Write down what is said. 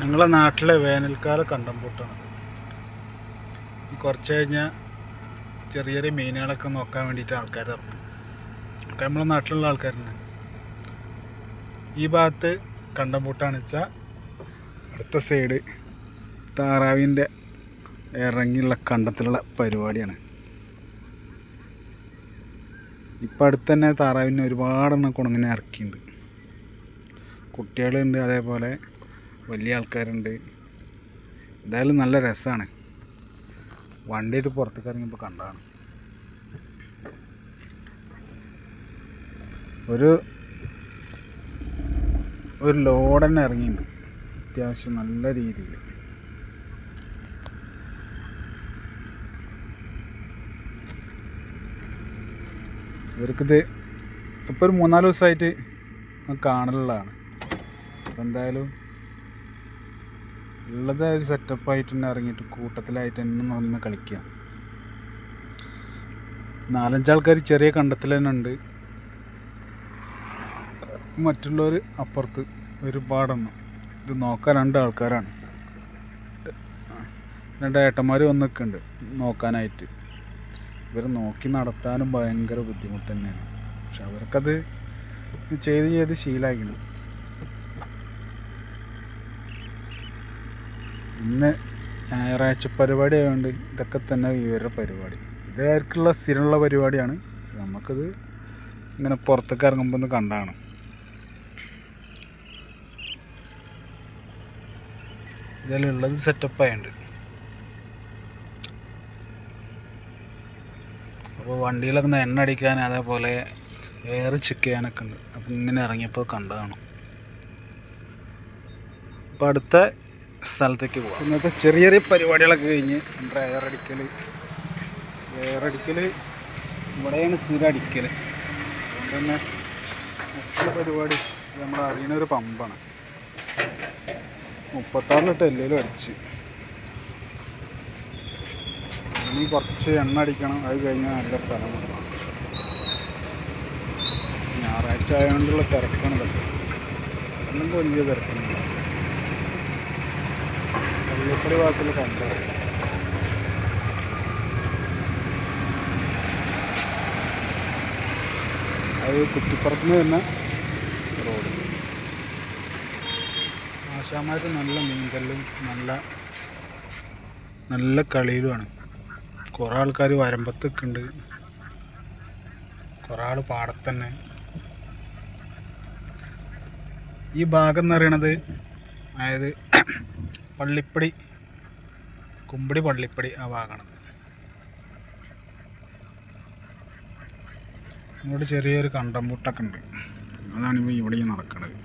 ഞങ്ങളെ നാട്ടിലെ വേനൽക്കാല കണ്ടംപൂട്ടാണത്. കുറച്ച് കഴിഞ്ഞാൽ ചെറിയ ചെറിയ മീനുകളൊക്കെ നോക്കാൻ വേണ്ടിയിട്ട് ആൾക്കാർ ഇറങ്ങും. ഒക്കെ നമ്മളെ നാട്ടിലുള്ള ആൾക്കാർ തന്നെ. ഈ ഭാഗത്ത് കണ്ടംപൂട്ടാണെന്ന് വെച്ചാൽ അടുത്ത സൈഡ് താറാവിൻ്റെ ഇറങ്ങിയുള്ള കണ്ടത്തിലുള്ള പരിപാടിയാണ്. ഇപ്പം അടുത്ത് തന്നെ താറാവിനെ ഒരുപാടെണ്ണം കുണങ്ങനെ ഇറക്കിയിട്ടുണ്ട്. കുട്ടികളുണ്ട്, അതേപോലെ വലിയ ആൾക്കാരുണ്ട്. എന്തായാലും നല്ല രസമാണ്. വണ്ടിയിട്ട് പുറത്തേക്ക് ഇറങ്ങിയപ്പോൾ കണ്ടതാണ്. ഒരു ലോഡ് തന്നെ ഇറങ്ങിയിട്ടുണ്ട്, അത്യാവശ്യം നല്ല രീതിയിൽ. ഇവർക്കിത് ഇപ്പോൾ ഒരു 3-4 ദിവസമായിട്ട് കാണലുള്ളതാണ്. അപ്പോൾ എന്തായാലും ഉള്ളത് ഒരു സെറ്റപ്പായിട്ട് തന്നെ ഇറങ്ങിയിട്ട് കൂട്ടത്തിലായിട്ട് തന്നെ നിന്ന് കളിക്കുക. 4-5 ആൾക്കാർ ചെറിയ കണ്ടത്തിൽ തന്നെ ഉണ്ട്. മറ്റുള്ളവർ അപ്പുറത്ത് ഒരുപാടെണ്ണം. ഇത് നോക്കാൻ 2 ആൾക്കാരാണ്. 2 ഏട്ടന്മാർ വന്ന് നിൽക്കുന്നുണ്ട് നോക്കാനായിട്ട്. ഇവർ നോക്കി നടത്താനും ഭയങ്കര ബുദ്ധിമുട്ട് തന്നെയാണ്. പക്ഷെ അവർക്കത് ചെയ്ത് ശീലമാക്കണം. ഇന്ന് ഞായറാഴ്ച പരിപാടി ആയതുകൊണ്ട് ഇതൊക്കെ തന്നെ ഇവരുടെ പരിപാടി. ഇതായിരിക്കുള്ള സ്ഥിരമുള്ള പരിപാടിയാണ്. നമുക്കത് ഇങ്ങനെ പുറത്തേക്ക് ഇറങ്ങുമ്പോൾ ഒന്ന് കണ്ടാണ്. ഇതിലുള്ളത് സെറ്റപ്പായുണ്ട്. അപ്പോൾ വണ്ടിയിലൊക്കെ എണ്ണ അടിക്കാൻ, അതേപോലെ എയർ ചെക്ക് ചെയ്യാനൊക്കെ ഉണ്ട്. അപ്പം ഇങ്ങനെ ഇറങ്ങിയപ്പോൾ കണ്ടതാണ്. അപ്പോൾ അടുത്ത സ്ഥലത്തേക്ക് പോകാം. ഇന്നത്തെ ചെറിയ ചെറിയ പരിപാടികളൊക്കെ കഴിഞ്ഞ് നമ്മുടെ എയർ അടിക്കൽ ഇവിടെയാണ് സ്ഥിരം അടിക്കൽ. അതുകൊണ്ട് തന്നെ മറ്റുള്ള പരിപാടി നമ്മൾ അറിയുന്നൊരു പമ്പാണ്. 36 ലിറ്റർ എല്ലേലും അടിച്ച് ഇനി കുറച്ച് എണ്ണ അടിക്കണം. അത് കഴിഞ്ഞാൽ നല്ല സ്ഥലമാണ്. ഞായറാഴ്ച ആയതുകൊണ്ടുള്ള തിരക്കാണ് ഇതൊക്കെ. അല്ലെങ്കിൽ വലിയ തിരക്കൊന്നുമില്ല. പള്ളിപ്പടി ഭാഗത്തുള്ള കണ്ട അത് കുറ്റിപ്പുറത്തുനിന്ന് തന്നെ റോഡ്. ആശാന്മാർക്ക് നല്ല മീൻകല്ലും നല്ല കളിയിലുമാണ്. കുറേ ആൾക്കാർ വരമ്പത്തൊക്കെ ഉണ്ട്, കുറേ ആൾ പാടത്തന്നെ. ഈ ഭാഗം എന്ന് പറയണത് അതായത് പള്ളിപ്പടി, കുമ്പടി പള്ളിപ്പടി ആ ഭാഗമാണത്. ഇവിടെ ചെറിയൊരു കണ്ടംപൂട്ടൊക്കെ ഉണ്ട്. അതാണിപ്പോൾ ഇവിടെ നടക്കുന്നത്.